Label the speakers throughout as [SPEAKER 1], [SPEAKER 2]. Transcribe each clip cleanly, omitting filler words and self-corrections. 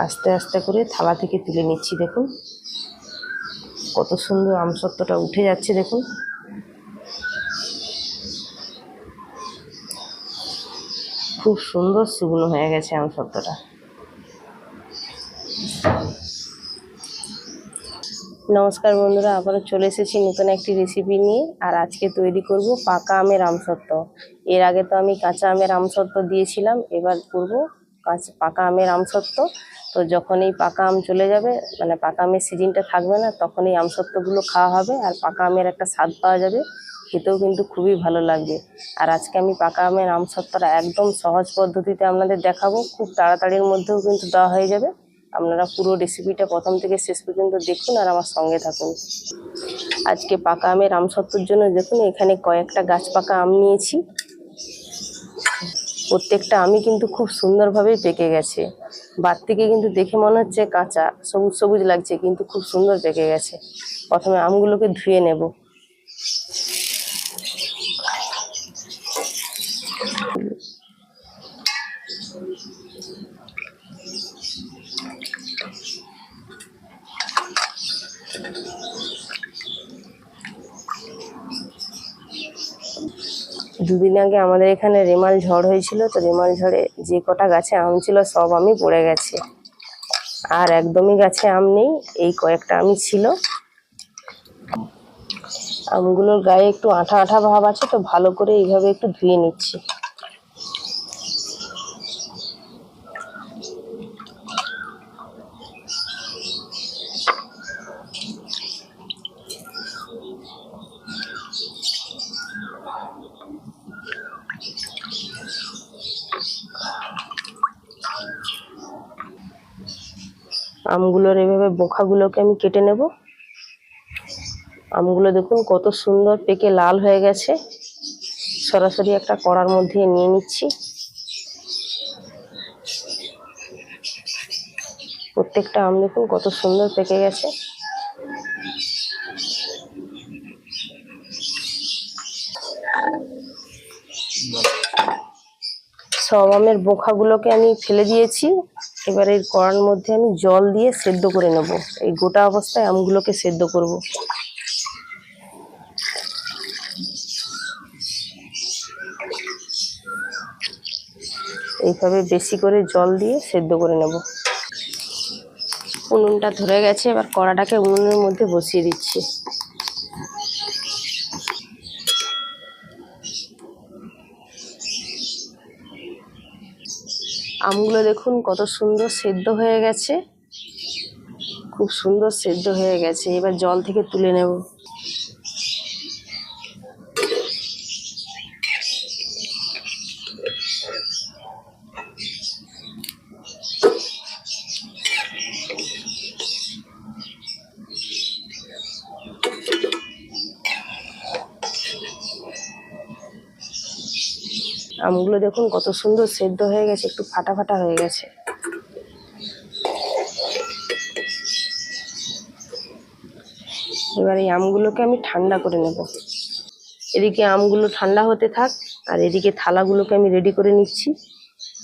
[SPEAKER 1] আস্তে আস্তে করে থালা থেকে তুলে নিচ্ছি। দেখুন কত সুন্দর আমসত্ত্বটা উঠে যাচ্ছে। দেখুন খুব সুন্দর শুকনো হয়ে গেছে আমসত্ত্বটা। নমস্কার বন্ধুরা, আবারও চলে এসেছি নতুন একটি রেসিপি নিয়ে। আর আজকে তৈরি করব পাকা আমের আমসত্ত্ব। এর আগে তো আমি কাঁচা আমের আমসত্ত্ব দিয়েছিলাম, এবার করব পাকা আমের আমসত্ত্ব। তো যখন এই পাকা আম চলে যাবে, মানে পাকা আমের সিজনটা থাকবে না, তখন এই আমসত্ত্বগুলো খাওয়া হবে আর পাকা আমের একটা স্বাদ পাওয়া যাবে, খেতেও কিন্তু খুবই ভালো লাগবে। আর আজকে আমি পাকা আমের আমসত্ত্বটা একদম সহজ পদ্ধতিতে আপনাদের দেখাবো, খুব তাড়াতাড়ির মধ্যেও কিন্তু দেওয়া হয়ে যাবে। আপনারা পুরো রেসিপিটা প্রথম থেকে শেষ পর্যন্ত দেখুন আর আমার সঙ্গে থাকুন। আজকে পাকা আমের আমসত্ত্বর জন্য দেখুন এখানে কয়েকটা গাছ পাকা আম নিয়েছি। প্রত্যেকটা আমই কিন্তু খুব সুন্দরভাবেই পেকে গেছে। বাদ থেকে কিন্তু দেখে মনে হচ্ছে কাঁচা, সবুজ সবুজ লাগছে, কিন্তু খুব সুন্দর পেকে গেছে। প্রথমে আমগুলোকে ধুয়ে নেব। দুদিন আগে আমাদের এখানে রেমাল ঝড় হয়েছিল, তো রেমাল ঝড়ে যে কটা গাছে আম ছিল সব আমই পড়ে গেছে, আর একদমই গাছে আম নেই। এই কয়েকটা আমই ছিল। আমগুলোর গায়ে একটু আঠা আঠা ভাব আছে, তো ভালো করে এইভাবে একটু ধুয়ে নিচ্ছি। আমগুলোর এভাবে বোখাগুলোকে আমি কেটে নেব। আমগুলো দেখুন কত সুন্দর পেকে লাল হয়ে গেছে। সরাসরি একটা কড়ার মধ্যে নিয়ে নিচ্ছি। প্রত্যেকটা আম দেখুন কত সুন্দর পেকে গেছে। সব আমের বোখাগুলোকে আমি ফেলে দিয়েছি। এবার এই কড়ার মধ্যে আমি জল দিয়ে সেদ্ধ করে নেব। এই গোটা অবস্থায় আমগুলোকে সেদ্ধ করব। এইভাবে বেশি করে জল দিয়ে সেদ্ধ করে নেব। উনুনটা ধরে গেছে, এবার কড়াটাকে উনুনের মধ্যে বসিয়ে দিচ্ছি। আমগুলো দেখুন কত সুন্দর সেদ্ধ হয়ে গেছে, খুব সুন্দর সেদ্ধ হয়ে গেছে। এবার জল থেকে তুলে নেব। আমগুলো দেখুন কত সুন্দর সেদ্ধ হয়ে গেছে, একটু ফাটা ফাটা হয়ে গেছে। এবার এই আমগুলোকে আমি ঠান্ডা করে নেব। এদিকে আমগুলো ঠান্ডা হতে থাক, আর এদিকে থালাগুলোকে আমি রেডি করে নিচ্ছি।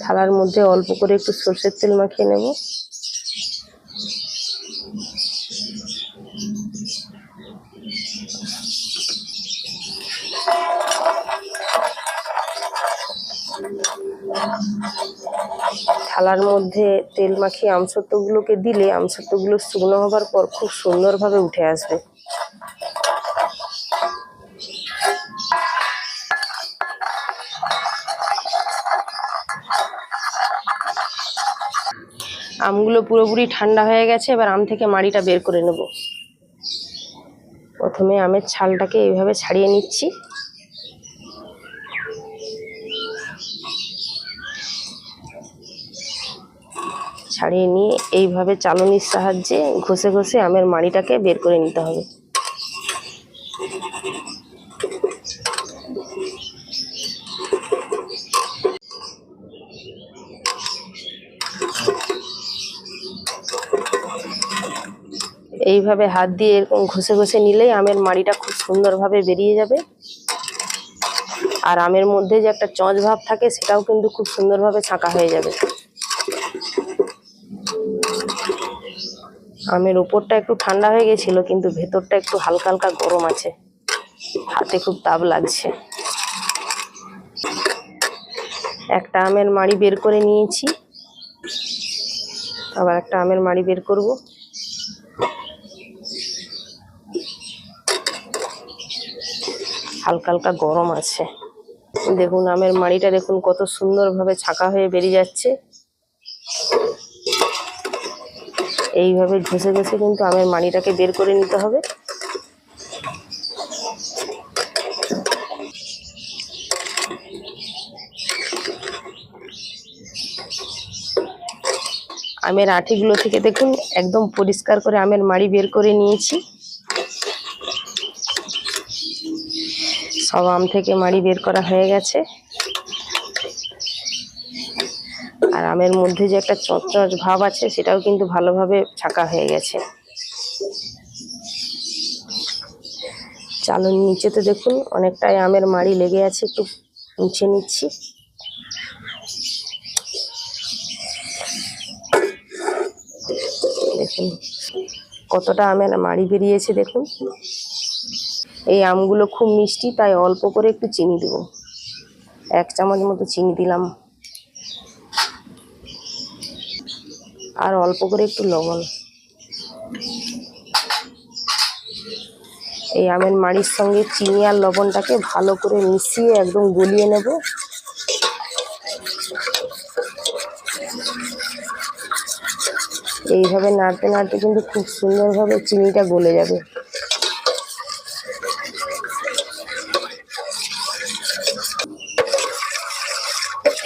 [SPEAKER 1] থালার মধ্যে অল্প করে একটু সরষের তেল মাখিয়ে নেব। থালার মধ্যে তেল মাখিয়ে আমসত্ত্বগুলোকে দিলে আমসত্ত্বগুলো শুকনো হবার পর খুব সুন্দরভাবে উঠে আসবে। আমগুলো পুরোপুরি ঠান্ডা হয়ে গেছে, এবার আম থেকে মাড়িটা বের করে নেব। প্রথমে আমের ছালটাকে এইভাবে ছাড়িয়ে নিচ্ছি। ছাড়িয়ে নিয়ে এইভাবে চালনির সাহায্যে ঘষে ঘষে আমের মাড়িটাকে বের করে নিতে হবে। এইভাবে হাত দিয়ে এরকম ঘষে ঘষে নিলেই আমের মাড়িটা খুব সুন্দরভাবে বেরিয়ে যাবে। আর আমের মধ্যে যে একটা চঞ্চ ভাব থাকে সেটাও কিন্তু খুব সুন্দরভাবে ছাঁকা হয়ে যাবে। আমের ওপরটা একটু ঠান্ডা হয়ে গেছিল, কিন্তু ভেতরটা একটু হালকা হালকা গরম আছে, হাতে খুব তাপ লাগছে। একটা আমের মাড়ি বের করে নিয়েছি, আবার একটা আমের মাড়ি বের করব। হালকা হালকা গরম আছে। দেখুন আমের মাড়িটা দেখুন কত সুন্দরভাবে ছাঁকা হয়ে বেরিয়ে যাচ্ছে। এইভাবে ঘষে ঘষে কিন্তু আমের মাড়িটাকে বের করে নিতে হবে। আমের আটিগুলো থেকে দেখুন একদম পরিষ্কার করে আমের মাড়ি বের করে নিয়েছি। সব আম থেকে মাড়ি বের করা হয়ে গেছে। আর আমের মধ্যে যে একটা চটচট ভাব আছে সেটাও কিন্তু ভালোভাবে ছাঁকা হয়ে গেছে। চালুর নিচেতে দেখুন অনেকটাই আমের মাড়ি লেগে আছে, একটু মুছে নিচ্ছি। দেখুন কতটা আমের মাড়ি বেরিয়েছে দেখুন। এই আমগুলো খুব মিষ্টি, তাই অল্প করে একটু চিনি দেব। 1 চামচ মতো চিনি দিলাম, আর অল্প করে একটু লবণ। এই আমের মাড়ির সঙ্গে চিনি আর লবণটাকে ভালো করে মিশিয়ে একদম গলিয়ে নেব। এইভাবে নাড়তে নাড়তে কিন্তু খুব সুন্দরভাবে চিনিটা গলে যাবে।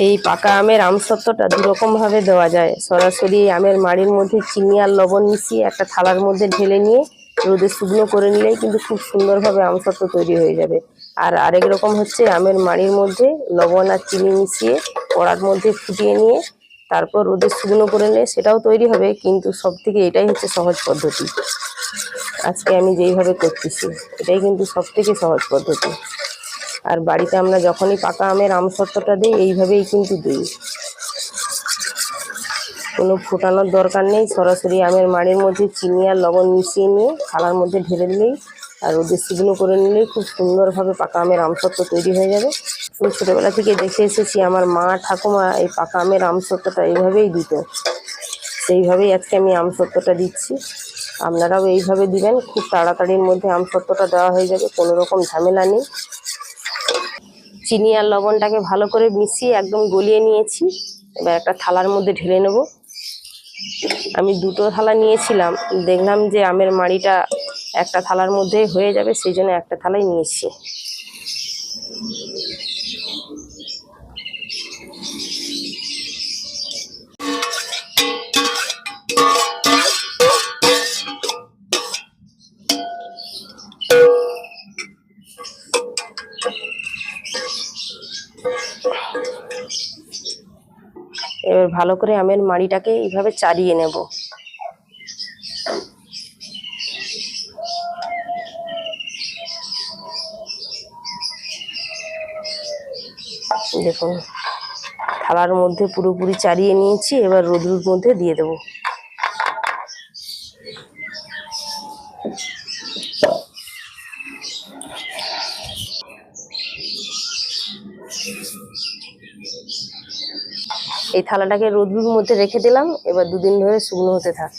[SPEAKER 1] এই পাকা আমের আমসত্ত্বটা দুরকম ভাবে দেওয়া যায়। সরাসরি আমের মাড়ির মধ্যে চিনি আর লবণ মিশিয়ে একটা থালার মধ্যে ঢেলে নিয়ে রোদে শুকনো করে নিলেই কিন্তু খুব সুন্দরভাবে আমসত্ত্ব তৈরি হয়ে যাবে। আর আরেক রকম হচ্ছে আমের মাড়ির মধ্যে লবণ আর চিনি মিশিয়ে কড়ার মধ্যে ফুটিয়ে নিয়ে তারপর রোদে শুকনো করে নিলে সেটাও তৈরি হবে, কিন্তু সব থেকে এটাই হচ্ছে সহজ পদ্ধতি। আজকে আমি যেইভাবে করতেছি এটাই কিন্তু সব থেকে সহজ পদ্ধতি। আর বাড়িতে আমরা যখনই পাকা আমের আমসত্ত্বটা দিই এইভাবেই কিন্তু দিই, কোনো ফোটানোর দরকার নেই। সরাসরি আমের মাড়ির মধ্যে চিনি আর লবণ মিশিয়ে নিয়ে থালার মধ্যে ঢেলে দিলেই আর রোদে শুকনো করে নিলেই খুব সুন্দরভাবে পাকা আমের আমসত্ত্ব তৈরি হয়ে যাবে। আমি ছোটোবেলা থেকে দেখে এসেছি আমার মা ঠাকুমা এই পাকা আমের আমসত্ত্বটা এইভাবেই দিত, সেইভাবেই আজকে আমি আমসত্ত্বটা দিচ্ছি। আপনারাও এইভাবে দিবেন, খুব তাড়াতাড়ির মধ্যে আমসত্ত্বটা দেওয়া হয়ে যাবে, কোনো রকম ঝামেলা নেই। চিনি আর লবণটাকে ভালো করে মিশিয়ে একদম গলিয়ে নিয়েছি। এবার একটা থালার মধ্যে ঢেলে নেব। আমি 2টো থালা নিয়েছিলাম, দেখলাম যে আমের মাড়িটা একটা থালার মধ্যে হয়ে যাবে, সেই জন্য একটা থালাই নিয়েছি। এবার ভালো করে আমের মাড়িটাকে এইভাবে চাড়িয়ে নেব। দেখুন থালার মধ্যে পুরোপুরি চাড়িয়ে নিয়েছি, এবার রোদের মধ্যে দিয়ে দেব। এই থালাটাকে রোদের মধ্যে রেখে দিলাম, এবার 2 দিন ধরে শুকনো হতে থাক।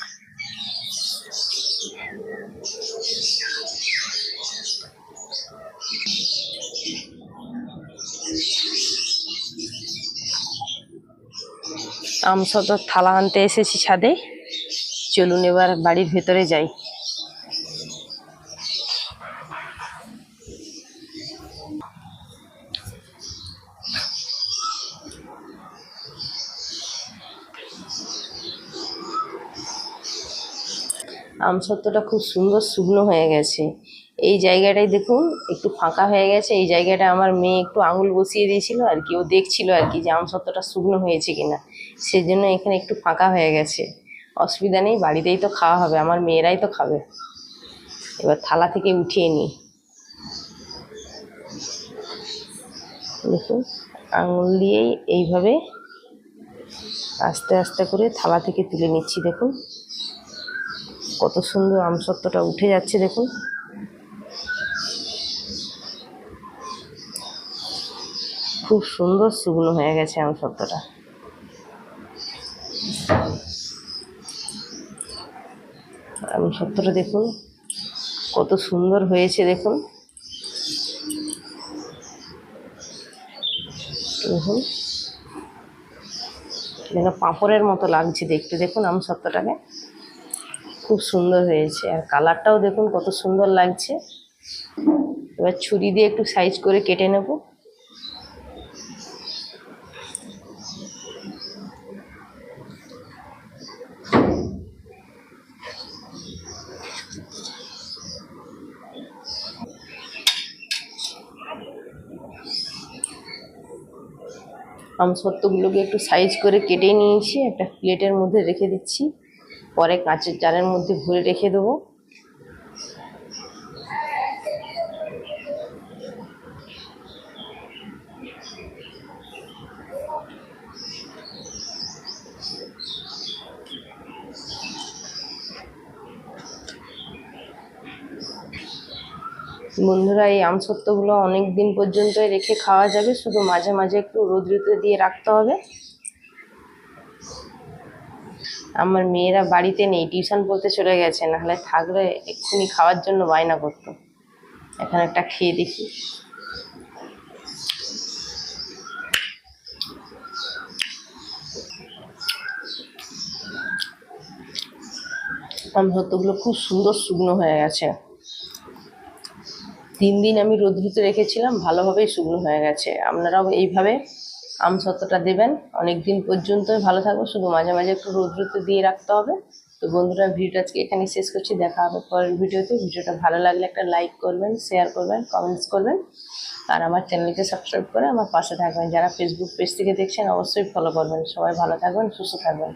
[SPEAKER 1] আমসত্ত্বর থালা আনতে এসেছি ছাদে, চলুন এবার বাড়ির ভেতরে যাই। আমসত্ত্বটা খুব সুন্দর শুকনো হয়ে গেছে। এই জায়গাটায় দেখুন একটু ফাঁকা হয়ে গেছে, এই জায়গাটা আমার মেয়ে একটু আঙুল বসিয়ে দিয়েছিল আর কি, ও দেখছিল আর কি যে আমসত্ত্বটা শুকনো হয়েছে কিনা, সেই জন্য এখানে একটু ফাঁকা হয়ে গেছে। অসুবিধা নেই, বাড়িতেই তো খাওয়া হবে, আমার মেয়েরাই তো খাবে। এবার থালা থেকে উঠিয়ে নিই। দেখুন আঙুল দিয়েই এইভাবে আস্তে আস্তে করে থালা থেকে তুলে নিচ্ছি। দেখুন কত সুন্দর আমসত্ত্বটা উঠে যাচ্ছে দেখুন। খুব সুন্দর শুকনো হয়ে গেছে আমসত্ত্বটা। আমসত্ত্বটা দেখুন কত সুন্দর হয়েছে দেখুন। দেখুন যেন পাঁপড়ের মতো লাগছে দেখতে, দেখুন আমসত্ত্বটাকে খুব সুন্দর হয়েছে। আর কালারটাও দেখুন কত সুন্দর লাগছে। এবার ছুরি দিয়ে একটু সাইজ করে কেটে নেব। আমসত্ত্বগুলোকে একটু সাইজ করে কেটে নিয়েছি, একটা প্লেটের মধ্যে রেখে দিচ্ছি, পরে কাঁচের জারের মধ্যে ভরে রেখে দেবো। বন্ধুরা, এই আমসত্ত্বগুলো অনেক দিন পর্যন্ত রেখে খাওয়া যাবে, শুধু মাঝে মাঝে একটু রোদ্রুতে দিয়ে রাখতে হবে। আমার মেয়েরা বাড়িতে নেই, টিউশন পড়তে চলে গেছে, নাহলে থাকলে এক্ষুনি খাওয়ার জন্য বায়না করতো। এখন একটা খেয়ে দেখি। আমসত্ত্বগুলো খুব সুন্দর শুকনো হয়ে গেছে। 3 দিন আমি রোদ্রুতে রেখেছিলাম, ভালোভাবেই শুকনো হয়ে গেছে। আপনারাও এইভাবে আমসত্ত্বটা দেবেন, অনেক দিন পর্যন্তই ভালো থাকবে, শুধু মাঝে মাঝে একটু রোদ্রুতে দিয়ে রাখতে হবে। তো বন্ধুরা, ভিডিওটা আজকে এখানে শেষ করছি। দেখা হবে পরের ভিডিওতে। ভিডিওটা ভালো লাগলে একটা লাইক করবেন, শেয়ার করবেন, কমেন্টস করবেন, আর আমার চ্যানেলকে সাবস্ক্রাইব করে আমার পাশে থাকবেন। যারা ফেসবুক পেজ থেকে দেখছেন অবশ্যই ফলো করবেন। সবাই ভালো থাকবেন, সুস্থ থাকবেন।